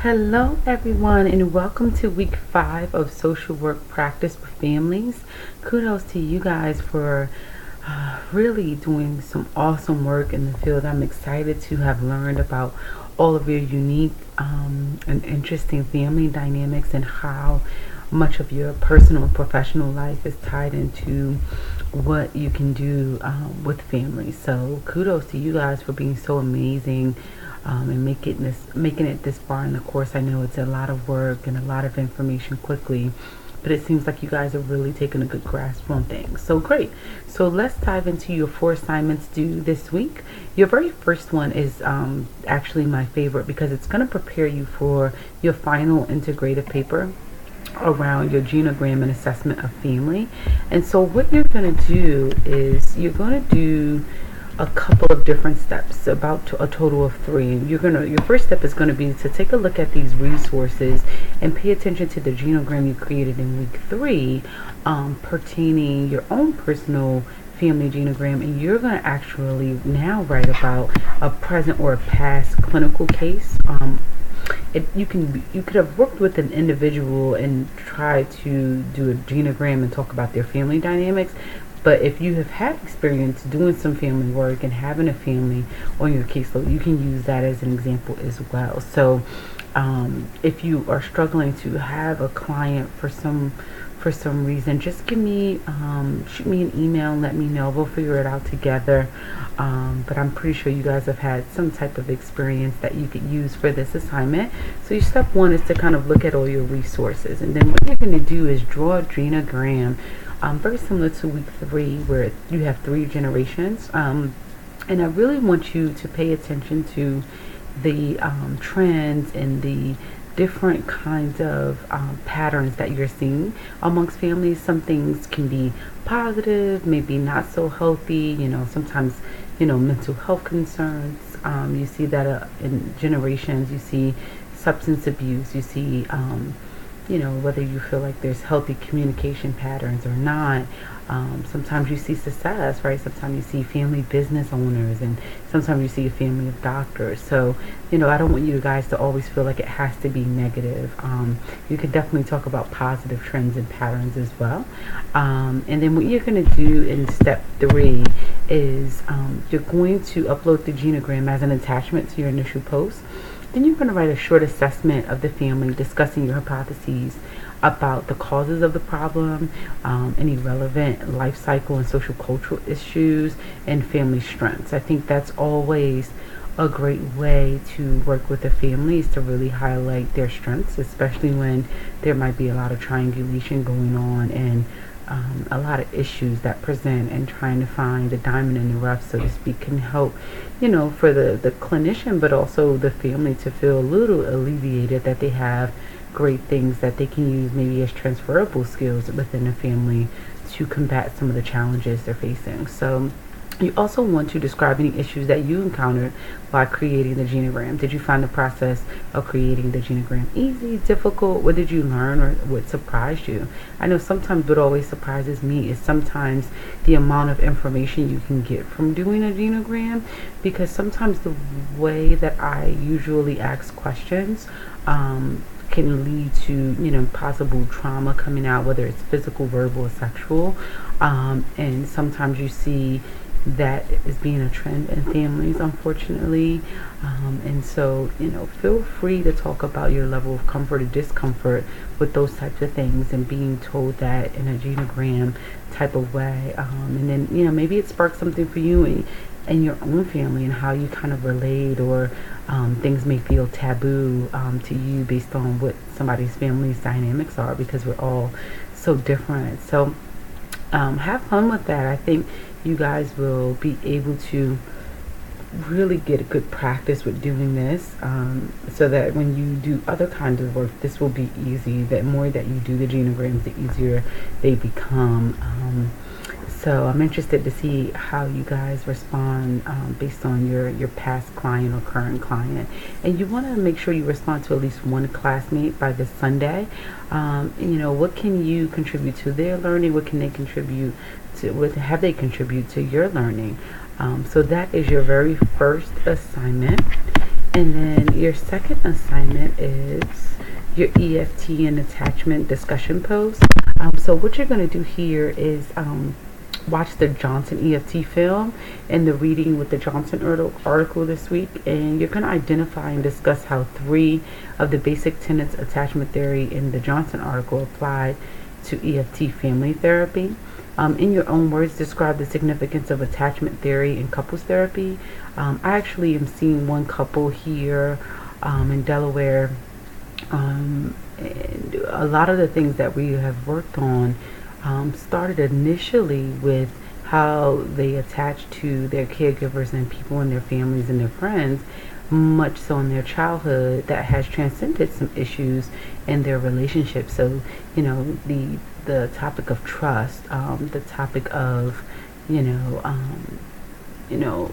Hello, everyone, and welcome to week 5 of social work practice with families. Kudos to you guys for really doing some awesome work in the field. I'm excited to have learned about all of your unique and interesting family dynamics and how much of your personal and professional life is tied into what you can do with families. So kudos to you guys for being so amazing and making it this far in the course. I know it's a lot of work and a lot of information quickly, but it seems like you guys are really taking a good grasp on things. So great. So let's dive into your 4 assignments due this week. Your very first one is actually my favorite because it's going to prepare you for your final integrated paper around your genogram and assessment of family. And so what you're going to do is you're going to do a couple of different steps, about a total of 3. Your first step is going to be to take a look at these resources and pay attention to the genogram you created in week 3 pertaining your own personal family genogram, and you're going to actually now write about a present or a past clinical case. You could have worked with an individual and tried to do a genogram and talk about their family dynamics, but if you have had experience doing some family work and having a family on your caseload, you can use that as an example as well. So if you are struggling to have a client for some reason, just shoot me an email and let me know. We'll figure it out together. But I'm pretty sure you guys have had some type of experience that you could use for this assignment. So your step 1 is to kind of look at all your resources, and then what you're going to do is draw a genogram, very similar to week 3 where you have 3 generations. And I really want you to pay attention to the trends and the different kinds of patterns that you're seeing amongst families. Some things can be positive, maybe not so healthy, sometimes, mental health concerns. You see that in generations. You see substance abuse. You see, whether you feel like there's healthy communication patterns or not. Sometimes you see success, right? Sometimes you see family business owners, and sometimes you see a family of doctors. So, I don't want you guys to always feel like it has to be negative. You can definitely talk about positive trends and patterns as well. And then what you're going to do in step 3 is you're going to upload the genogram as an attachment to your initial post. Then you're going to write a short assessment of the family, discussing your hypotheses about the causes of the problem, any relevant life cycle and social cultural issues, and family strengths. I think that's always a great way to work with a family, is to really highlight their strengths, especially when there might be a lot of triangulation going on and a lot of issues that present, and trying to find a diamond in the rough, so to speak, can help, for the clinician, but also the family to feel a little alleviated that they have great things that they can use maybe as transferable skills within the family to combat some of the challenges they're facing. So you also want to describe any issues that you encountered while creating the genogram. Did you find the process of creating the genogram easy, difficult? What did you learn, or what surprised you? I know sometimes what always surprises me is sometimes the amount of information you can get from doing a genogram, because sometimes the way that I usually ask questions can lead to possible trauma coming out, whether it's physical, verbal, or sexual. And sometimes you see that is being a trend in families, unfortunately. And so, feel free to talk about your level of comfort or discomfort with those types of things, and being told that in a genogram type of way. And then, maybe it sparks something for you and your own family, and how you kind of relate, or things may feel taboo to you based on what somebody's family's dynamics are, because we're all so different. So have fun with that. I think you guys will be able to really get a good practice with doing this, so that when you do other kinds of work, this will be easy. The more that you do the genograms, the easier they become. So I'm interested to see how you guys respond based on your past client or current client. And you want to make sure you respond to at least one classmate by this Sunday. What can you contribute to their learning? What can they contribute to? What have they contribute to your learning? So that is your very first assignment. And then your second assignment is your EFT and attachment discussion post. So what you're going to do here is watch the Johnson EFT film and the reading with the Johnson article this week, and you're going to identify and discuss how 3 of the basic tenets of attachment theory in the Johnson article apply to EFT family therapy. In your own words, describe the significance of attachment theory in couples therapy. I actually am seeing one couple here in Delaware, and a lot of the things that we have worked on started initially with how they attach to their caregivers and people in their families and their friends, much so in their childhood, that has transcended some issues in their relationship. So, the topic of trust, the topic of,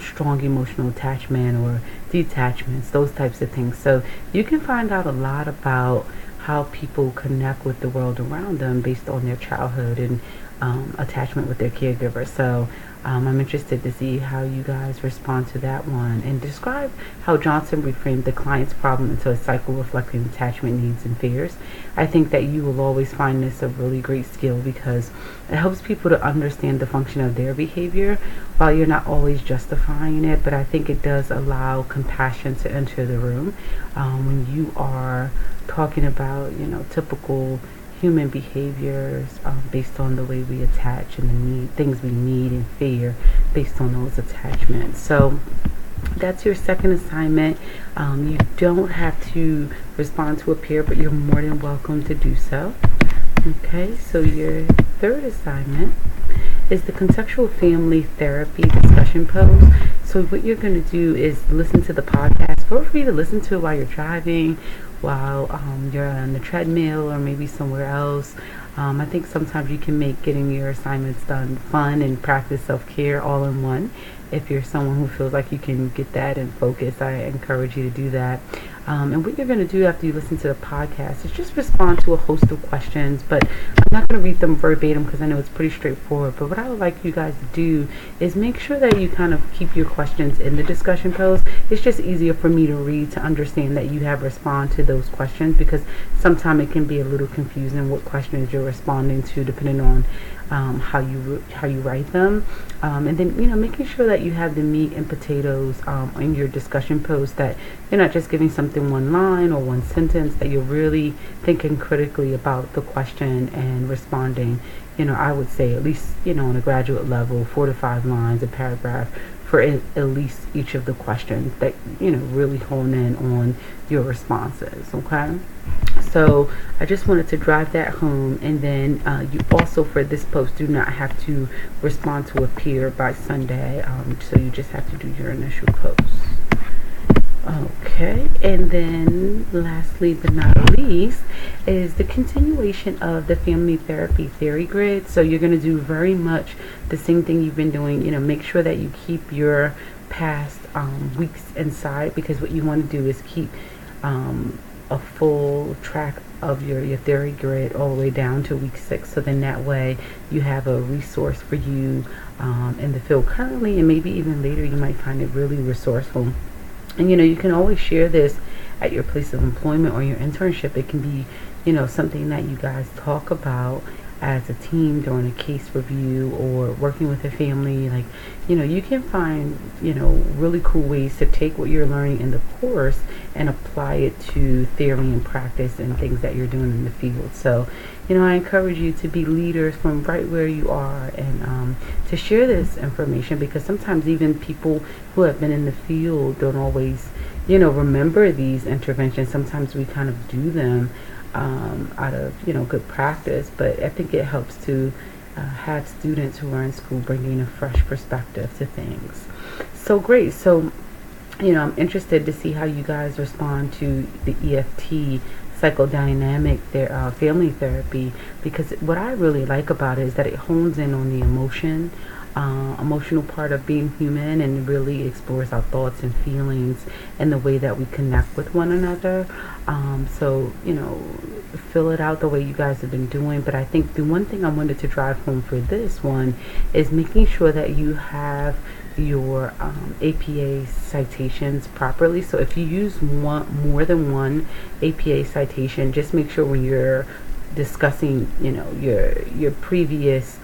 strong emotional attachment or detachments, those types of things. So you can find out a lot about how people connect with the world around them based on their childhood and attachment with their caregiver. So I'm interested to see how you guys respond to that one, and describe how Johnson reframed the client's problem into a cycle reflecting attachment needs and fears. I think that you will always find this a really great skill because it helps people to understand the function of their behavior while you're not always justifying it. But I think it does allow compassion to enter the room when you are talking about, typical human behaviors based on the way we attach and the things we need and fear based on those attachments. So that's your second assignment. You don't have to respond to a peer, but you're more than welcome to do so. Okay, so your third assignment is the contextual family therapy discussion pose. So what you're going to do is listen to the podcast. Feel free to listen to it while you're driving, while you're on the treadmill, or maybe somewhere else. I think sometimes you can make getting your assignments done fun and practice self-care all in one. If you're someone who feels like you can get that and focus, I encourage you to do that. And what you're going to do after you listen to the podcast is just respond to a host of questions, but I'm not going to read them verbatim because I know it's pretty straightforward. But what I would like you guys to do is make sure that you kind of keep your questions in the discussion post. It's just easier for me to read, to understand that you have responded to those questions, because sometimes it can be a little confusing what questions you're responding to depending on how you write them, and then making sure that you have the meat and potatoes in your discussion post, that you're not just giving something one line or one sentence, that you're really thinking critically about the question and responding. I would say at least on a graduate level, 4 to 5 lines, a paragraph for at least each of the questions, that really hone in on your responses. Okay, so I just wanted to drive that home. And then you also, for this post, do not have to respond to a peer by Sunday, so you just have to do your initial post. Okay, and then lastly but not least is the continuation of the family therapy theory grid. So you're going to do very much the same thing you've been doing. Make sure that you keep your past weeks inside, because what you want to do is keep a full track of your theory grid all the way down to week 6. So then that way you have a resource for you in the field currently, and maybe even later you might find it really resourceful. And you can always share this at your place of employment or your internship. It can be something that you guys talk about as a team during a case review or working with a family. Like, you can find really cool ways to take what you're learning in the course and apply it to theory and practice and things that you're doing in the field. So I encourage you to be leaders from right where you are, and to share this information, because sometimes even people who have been in the field don't always remember these interventions. Sometimes we kind of do them out of good practice, but I think it helps to have students who are in school bringing a fresh perspective to things. So great. So I'm interested to see how you guys respond to the EFT psychodynamic family therapy, because what I really like about it is that it hones in on the emotional part of being human, and really explores our thoughts and feelings and the way that we connect with one another. So fill it out the way you guys have been doing. But I think the one thing I wanted to drive home for this one is making sure that you have your APA citations properly. So if you use more than one APA citation, just make sure when you're discussing, your previous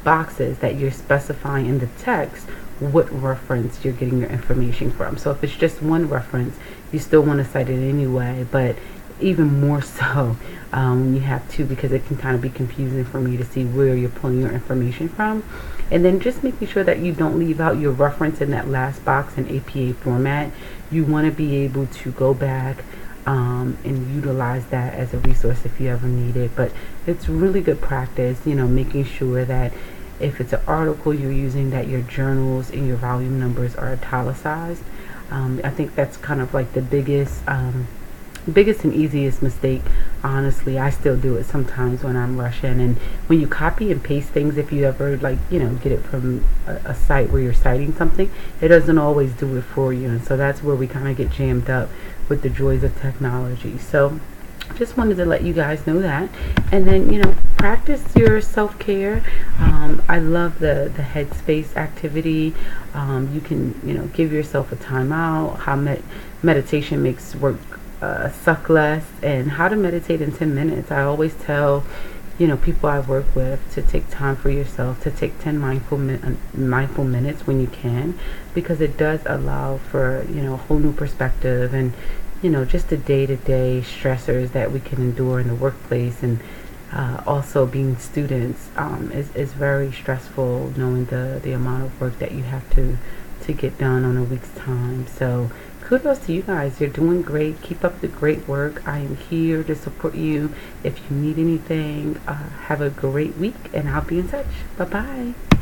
boxes, that you're specifying in the text what reference you're getting your information from. So if it's just one reference, you still want to cite it anyway, but even more so when you have two, because it can kind of be confusing for me to see where you're pulling your information from. And then just making sure that you don't leave out your reference in that last box in APA format. You want to be able to go back and utilize that as a resource if you ever need it. But it's really good practice, making sure that if it's an article you're using, that your journals and your volume numbers are italicized. I think that's kind of like the biggest and easiest mistake. Honestly, I still do it sometimes when I'm rushing. And when you copy and paste things, if you ever get it from a site where you're citing something, it doesn't always do it for you. And so that's where we kind of get jammed up with the joys of technology. So just wanted to let you guys know that. And then practice your self-care. I love the headspace activity. You can give yourself a timeout. How meditation makes work suck less, and how to meditate in 10 minutes. I always tell people I work with to take time for yourself, to take 10 mindful minutes when you can, because it does allow for a whole new perspective, and just the day-to-day stressors that we can endure in the workplace. And also being students is very stressful, knowing the amount of work that you have to get done on a week's time. So kudos to you guys. You're doing great. Keep up the great work. I am here to support you if you need anything. Have a great week, and I'll be in touch. Bye-bye.